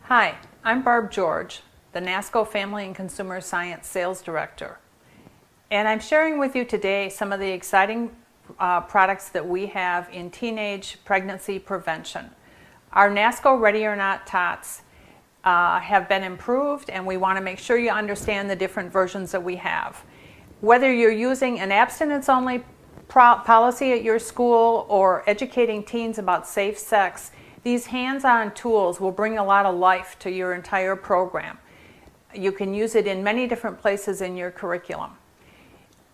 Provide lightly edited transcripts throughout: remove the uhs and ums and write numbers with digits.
Hi, I'm Barb George, the Nasco Family and Consumer Science Sales Director. And I'm sharing with you today some of the exciting products that we have in teenage pregnancy prevention. Our Nasco Ready or Not Tots have been improved, and we want to make sure you understand the different versions that we have. Whether you're using an abstinence-only policy at your school or educating teens about safe sex, these hands-on tools will bring a lot of life to your entire program. You can use it in many different places in your curriculum.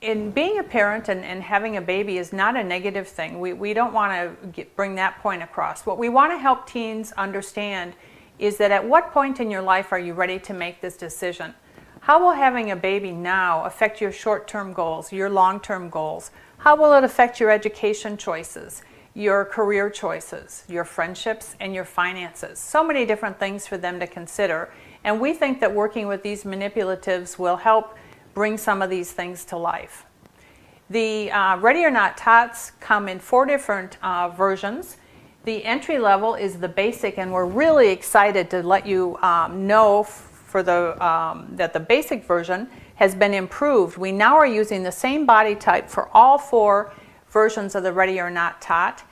In being a parent and having a baby is not a negative thing. We don't want to bring that point across. What we want to help teens understand is that at what point in your life are you ready to make this decision? How will having a baby now affect your short-term goals, your long-term goals? How will it affect your education choices, your career choices, your friendships, and your finances? So many different things for them to consider. And we think that working with these manipulatives will help bring some of these things to life. The Ready or Not Tots come in 4 different versions. The entry level is the basic, and we're really excited to let you know that the basic version has been improved. We now are using the same body type for all 4 versions of the Ready or Not Tot.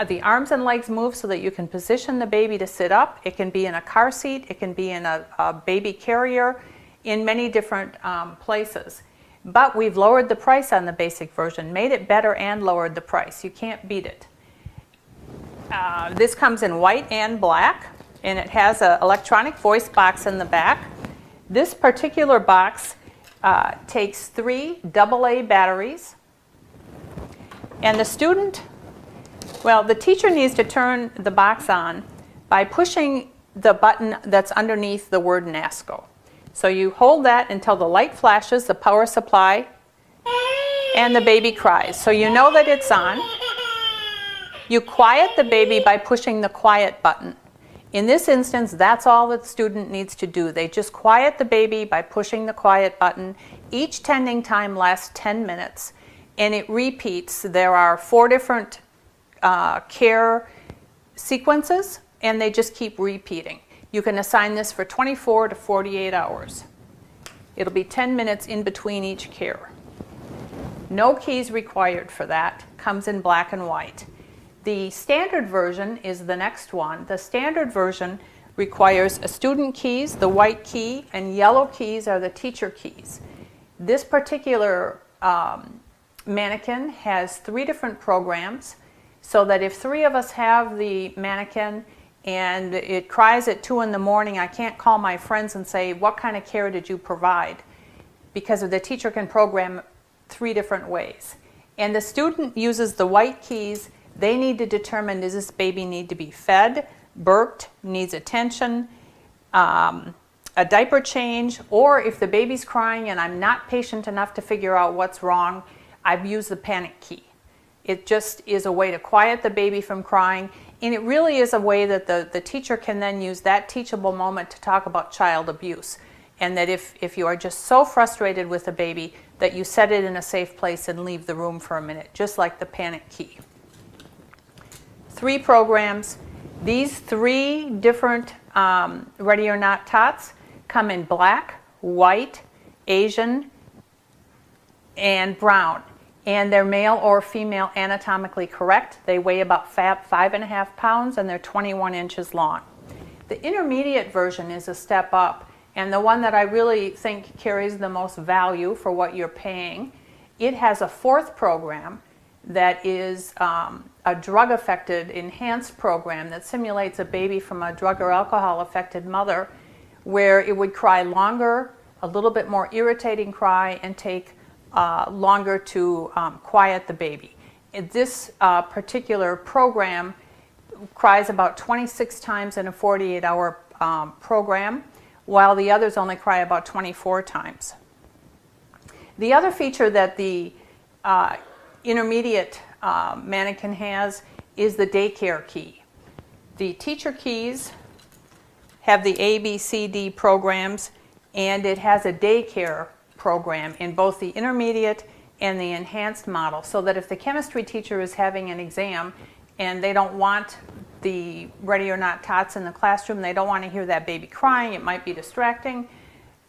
The arms and legs move so that you can position the baby to sit up. It can be in a car seat, it can be in a baby carrier, in many different places. But we've lowered the price on the basic version, made it better and lowered the price. You can't beat it. This comes in white and black, and it has an electronic voice box in the back. This particular box takes 3 AA batteries, and the teacher needs to turn the box on by pushing the button that's underneath the word Nasco. So you hold that until the light flashes, the power supply, and the baby cries. So you know that it's on. You quiet the baby by pushing the quiet button. In this instance, that's all the student needs to do. They just quiet the baby by pushing the quiet button. Each tending time lasts 10 minutes, and it repeats. There are 4 different care sequences, and they just keep repeating. You can assign this for 24 to 48 hours. It'll be 10 minutes in between each care. No keys required for that. Comes in black and white. The standard version is the next one. The standard version requires a student keys, the white key, and yellow keys are the teacher keys. This particular Manikin has 3 different programs, so that if 3 of us have the Manikin and it cries at 2 in the morning, I can't call my friends and say, what kind of care did you provide? Because the teacher can program 3 different ways. And the student uses the white keys. They need to determine, does this baby need to be fed, burped, needs attention, a diaper change, or if the baby's crying and I'm not patient enough to figure out what's wrong, I've used the panic key. It just is a way to quiet the baby from crying, and it really is a way that the teacher can then use that teachable moment to talk about child abuse. And that if you are just so frustrated with the baby that you set it in a safe place and leave the room for a minute, just like the panic key. 3 programs. These 3 different Ready or Not Tots come in black, white, Asian, and brown. And they're male or female anatomically correct. They weigh about 5.5 pounds and they're 21 inches long. The intermediate version is a step up, and the one that I really think carries the most value for what you're paying. It has a 4th program that is a drug-affected enhanced program that simulates a baby from a drug or alcohol-affected mother, where it would cry longer, a little bit more irritating cry, and take longer to quiet the baby. This particular program cries about 26 times in a 48-hour program, while the others only cry about 24 times. The other feature that the intermediate Manikin has is the Daycare Key. The teacher keys have the A, B, C, D programs, and it has a daycare program in both the intermediate and the enhanced model, so that if the chemistry teacher is having an exam and they don't want the Ready or Not tots in the classroom. They don't want to hear that baby crying. It might be distracting.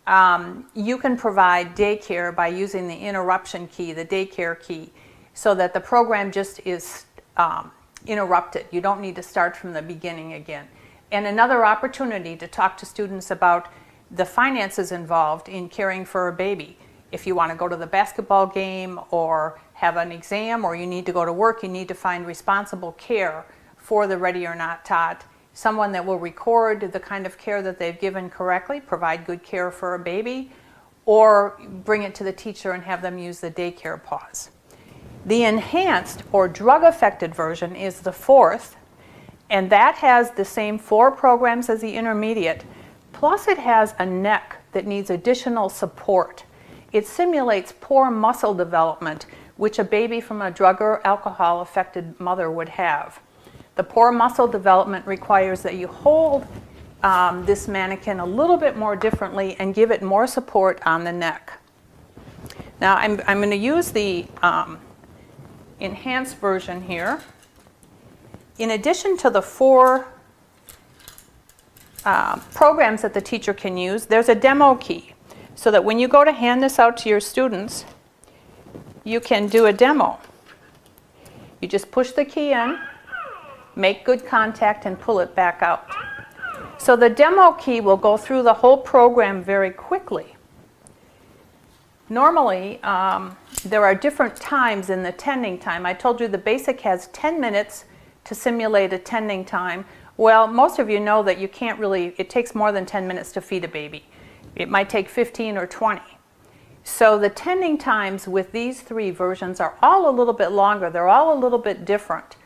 You can provide daycare by using the interruption key, the Daycare Key, so that the program just is interrupted. You don't need to start from the beginning again. And another opportunity to talk to students about the finances involved in caring for a baby. If you want to go to the basketball game or have an exam or you need to go to work, you need to find responsible care for the Ready or Not tot, someone that will record the kind of care that they've given correctly, provide good care for a baby, or bring it to the teacher and have them use the daycare pause. The enhanced or drug-affected version is the fourth, and that has the same 4 programs as the intermediate, plus it has a neck that needs additional support. It simulates poor muscle development, which a baby from a drug or alcohol-affected mother would have. The poor muscle development requires that you hold this Manikin a little bit more differently and give it more support on the neck. Now I'm going to use the enhanced version here. In addition to the 4 programs that the teacher can use, there's a demo key, so that when you go to hand this out to your students, you can do a demo. You just push the key in, make good contact, and pull it back out. So the demo key will go through the whole program very quickly. Normally, there are different times in the tending time. I told you the basic has 10 minutes to simulate a tending time. Well, most of you know that you can't really, it takes more than 10 minutes to feed a baby. It might take 15 or 20. So the tending times with these 3 versions are all a little bit longer. They're all a little bit different.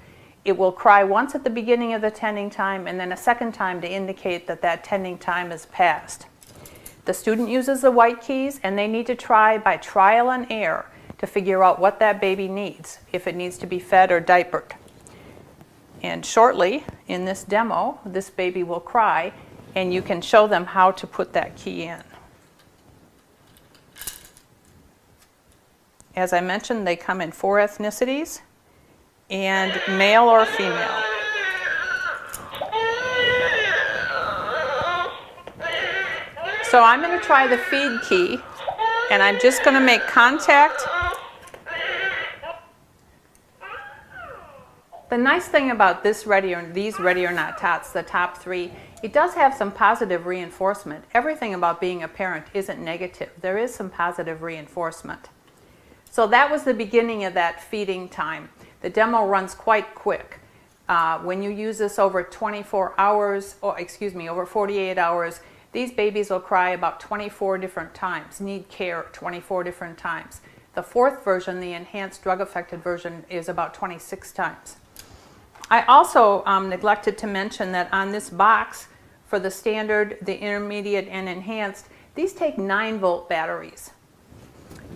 It will cry once at the beginning of the tending time and then a second time to indicate that that tending time is passed. The student uses the white keys and they need to try by trial and error to figure out what that baby needs, if it needs to be fed or diapered. And shortly in this demo, this baby will cry and you can show them how to put that key in. As I mentioned, they come in 4 ethnicities and male or female. So I'm going to try the feed key, and I'm just going to make contact. The nice thing about these Ready or Not tots, the top 3, it does have some positive reinforcement. Everything about being a parent isn't negative. There is some positive reinforcement. So that was the beginning of that feeding time. The demo runs quite quick. When you use this over 24 hours, or over 48 hours, these babies will cry about 24 different times, need care 24 different times. The 4th version, the enhanced drug-affected version, is about 26 times. I also neglected to mention that on this box, for the standard, the intermediate, and enhanced, these take 9-volt batteries.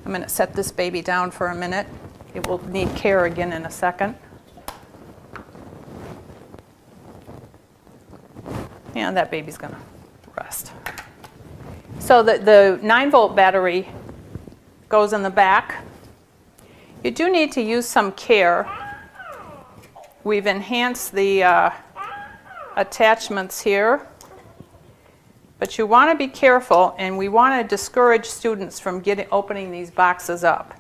I'm going to set this baby down for a minute. It will need care again in a second. And that baby's going to rest. So the 9-volt battery goes in the back. You do need to use some care. We've enhanced the attachments here. But you want to be careful, and we want to discourage students from opening these boxes up.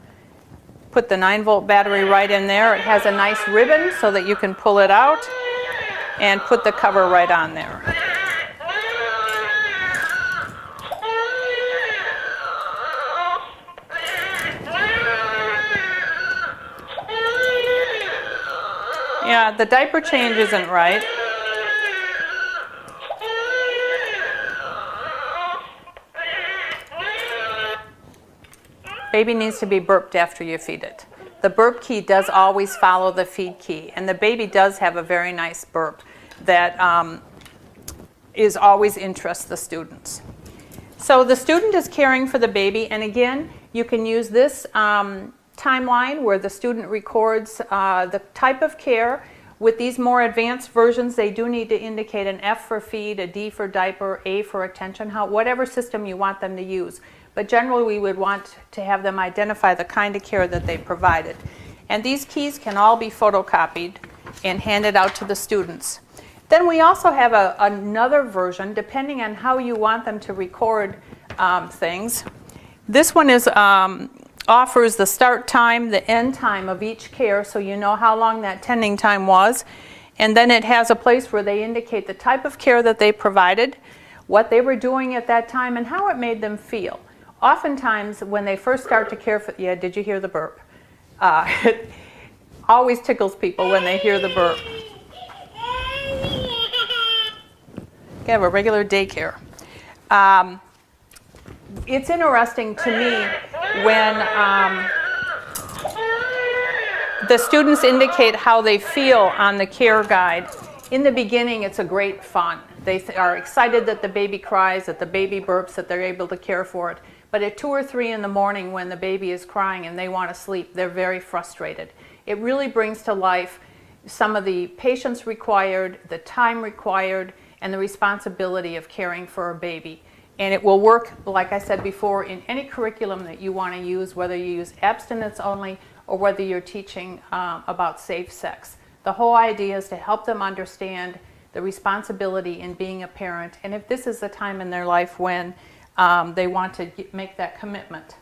Put the 9-volt battery right in there. It has a nice ribbon so that you can pull it out, and put the cover right on there. Yeah, the diaper change isn't right. Baby needs to be burped after you feed it. The burp key does always follow the feed key, and the baby does have a very nice burp that is always interests the students. So the student is caring for the baby, and again, you can use this timeline where the student records the type of care. With these more advanced versions, they do need to indicate an F for feed, a D for diaper, A for attention, whatever system you want them to use. But generally, we would want to have them identify the kind of care that they provided. And these keys can all be photocopied and handed out to the students. Then we also have another version, depending on how you want them to record things. This one offers the start time, the end time of each care, so you know how long that tending time was. And then it has a place where they indicate the type of care that they provided, what they were doing at that time, and how it made them feel. Oftentimes, when they first start to care for, yeah, did you hear the burp? It always tickles people when they hear the burp. We have a regular daycare. It's interesting to me when the students indicate how they feel on the care guide. In the beginning, it's a great fun. They are excited that the baby cries, that the baby burps, that they're able to care for it. But at 2 or 3 in the morning when the baby is crying and they want to sleep, they're very frustrated. It really brings to life some of the patience required, the time required, and the responsibility of caring for a baby. And it will work, like I said before, in any curriculum that you want to use, whether you use abstinence only or whether you're teaching about safe sex. The whole idea is to help them understand the responsibility in being a parent, and if this is the time in their life when they want to make that commitment.